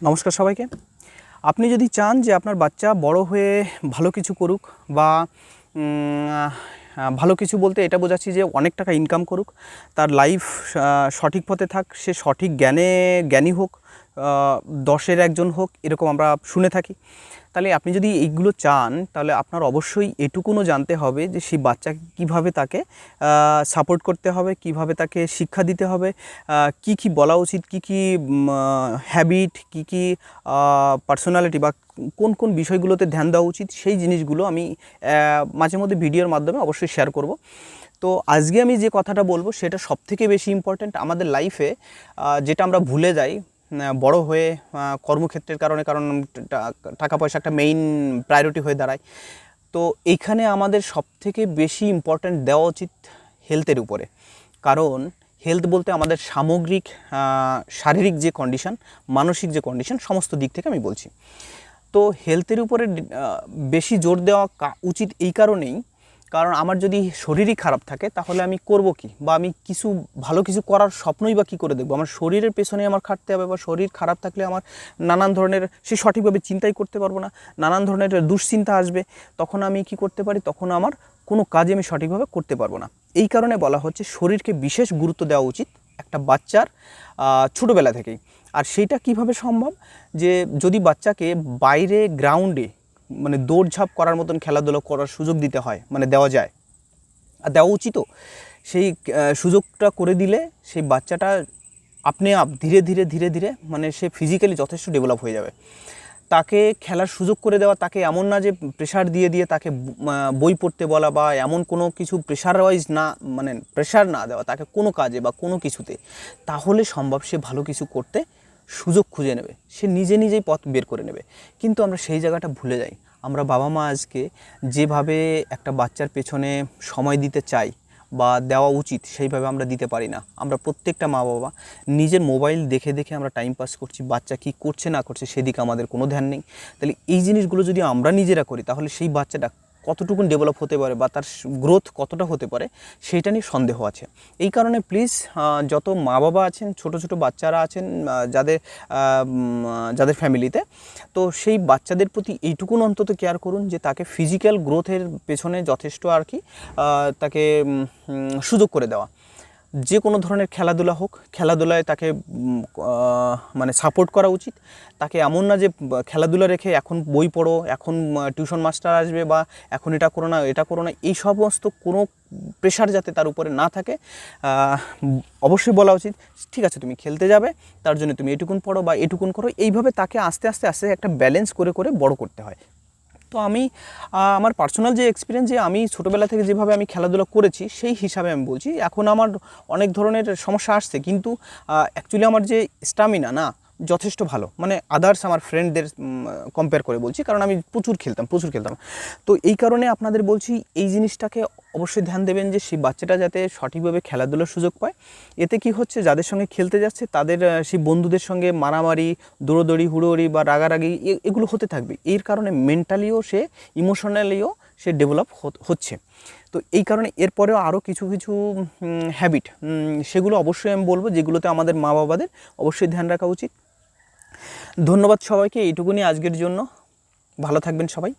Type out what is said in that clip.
নমস্কার সবাইকে। আপনি যদি চান যে আপনার বাচ্চা বড় হয়ে ভালো কিছু করুক বা ভালো কিছু বলতে এটা বোঝাচ্ছি যে অনেক টাকা ইনকাম করুক, তার লাইফ সঠিক পথে থাক, সে সঠিক জ্ঞানী হোক, 10-এর একজন হোক, এরকম আমরা শুনে থাকি। তাহলে আপনি যদি এইগুলো চান তাহলে আপনার অবশ্যই এটুকুনও জানতে হবে যে সেই বাচ্চাকে কীভাবে তাকে সাপোর্ট করতে হবে, কিভাবে তাকে শিক্ষা দিতে হবে, কি কি বলা উচিত, কি কি হ্যাবিট, কি কি পার্সোনালিটি বা কোন কোন বিষয়গুলোতে ধ্যান দেওয়া উচিত, সেই জিনিসগুলো আমি মাঝে মধ্যে ভিডিওর মাধ্যমে অবশ্যই শেয়ার করব। তো আজকে আমি যে কথাটা বলবো সেটা সবথেকে বেশি ইম্পর্ট্যান্ট আমাদের লাইফে, যেটা আমরা ভুলে যাই বড় হয়ে কর্মক্ষেত্রের কারণে, কারণ টাকা পয়সা একটা মেইন প্রায়োরিটি হয়ে দাঁড়ায়। তো এইখানে আমাদের সবথেকে বেশি ইম্পর্ট্যান্ট দেওয়া উচিত হেলথের উপরে, কারণ হেলথ বলতে আমাদের সামগ্রিক শারীরিক যে কন্ডিশন, মানসিক যে কন্ডিশন, সমস্ত দিক থেকে আমি বলছি। তো হেলথের উপরে বেশি জোর দেওয়া উচিত এই কারণেই, কারণ আমার যদি শরীরই খারাপ থাকে তাহলে আমি করব কি, বা আমি ভালো কিছু করার স্বপ্নই বা কী করে দেখবো। আমার শরীরের পেছনে আমার খাটতে হবে, বা শরীর খারাপ থাকলে আমার নানান ধরনের সে সঠিকভাবে চিন্তাই করতে পারবো না, নানান ধরনের দুশ্চিন্তা আসবে, তখন আমি কি করতে পারি, তখন আমার কোনো কাজে আমি সঠিকভাবে করতে পারবো না। এই কারণে বলা হচ্ছে শরীরকে বিশেষ গুরুত্ব দেওয়া উচিত একটা বাচ্চার ছোটোবেলা থেকেই। আর সেইটা কিভাবে সম্ভব, যে যদি বাচ্চাকে বাইরে গ্রাউন্ডে মানে দৌড়ঝাঁপ করার মতন খেলাধুলো করার সুযোগ দিতে হয়, মানে দেওয়া যায় আর দেওয়া উচিতও, সেই সুযোগটা করে দিলে সেই বাচ্চাটা আপনি ধীরে ধীরে ধীরে ধীরে মানে সে ফিজিক্যালি যথেষ্ট ডেভেলপ হয়ে যাবে। তাকে খেলার সুযোগ করে দেওয়া, তাকে এমন না যে প্রেশার দিয়ে দিয়ে তাকে বই পড়তে বলা, বা এমন কোনো কিছু প্রেশার ওয়াইজ না, মানে প্রেশার না দেওয়া তাকে কোনো কাজে বা কোনো কিছুতে, তাহলে সম্ভব সে ভালো কিছু করতে সুযোগ খুঁজে নেবে, সে নিজে নিজেই পথ বের করে নেবে। কিন্তু আমরা সেই জায়গাটা ভুলে যাই। আমরা বাবা মা আজকে যেভাবে একটা বাচ্চার পেছনে সময় দিতে চাই বা দেওয়া উচিত, সেইভাবে আমরা দিতে পারি না। আমরা প্রত্যেকটা মা বাবা নিজের মোবাইল দেখে দেখে আমরা টাইম পাস করছি, বাচ্চা কী করছে না করছে সেদিকে আমাদের কোনো ধ্যান নেই। তাহলে এই জিনিসগুলো যদি আমরা নিজেরা করি তাহলে সেই বাচ্চাটা কতটুকু ডেভেলপ হতে পারে বা তার গ্রোথ কতটা হতে পারে সেইটা নিয়ে সন্দেহ আছে। এই কারণে প্লিজ যত মা বাবা আছেন, ছোট ছোট বাচ্চারা আছেন যাদের ফ্যামিলিতে, তো সেই বাচ্চাদের প্রতি এইটুকুন অন্তত কেয়ার করুন যে তাকে ফিজিক্যাল গ্রোথের পেছনে যথেষ্ট আর কি তাকে সুযোগ করে দেওয়া। যে কোনো ধরনের খেলাধুলা হোক, খেলাধুলায় তাকে মানে সাপোর্ট করা উচিত। তাকে এমন না যে খেলাধুলা রেখে এখন বই পড়ো, এখন টিউশন মাস্টার আসবে, বা এখন এটা করো না এটা করো না, এই সমস্ত কোনো প্রেশার যাতে তার উপরে না থাকে। অবশ্যই বলা উচিত ঠিক আছে তুমি খেলতে যাবে, তার জন্য তুমি এটুকুন পড়ো বা এটুকুন করো। এইভাবে তাকে আস্তে আস্তে আস্তে একটা ব্যালেন্স করে করে বড় করতে হয়। তো আমি আমার পার্সোনাল যে এক্সপিরিয়েন্স, যে আমি ছোটোবেলা থেকে যেভাবে আমি খেলাধুলা করেছি সেই হিসাবে আমি বলছি। এখন আমার অনেক ধরনের সমস্যা আসছে, কিন্তু অ্যাকচুয়ালি আমার যে স্টামিনা না যথেষ্ট ভালো, মানে আদার্স আমার ফ্রেন্ডদের কম্পেয়ার করে বলছি, কারণ আমি প্রচুর খেলতাম। তো এই কারণে আপনাদের বলছি এই জিনিসটাকে অবশ্যই ধ্যান দেবেন যে সেই বাচ্চাটা যাতে সঠিকভাবে খেলাধুলার সুযোগ পায়। এতে কি হচ্ছে, যাদের সঙ্গে খেলতে যাচ্ছে তাদের সেই বন্ধুদের সঙ্গে মারামারি, দৌড়োদৌড়ি, হুড়োহুড়ি বা রাগারাগি এগুলো হতে থাকবে। এর কারণে মেন্টালিও সে, ইমোশনালিও সে ডেভেলপ হচ্ছে। তো এই কারণে এরপরেও আরও কিছু কিছু হ্যাবিট, সেগুলো অবশ্যই আমি বলবো, যেগুলোতে আমাদের মা বাবাদের অবশ্যই ধ্যান রাখা উচিত। ধন্যবাদ সবাইকে, এইটুকুনি আজকের জন্য। ভালো থাকবেন সবাই।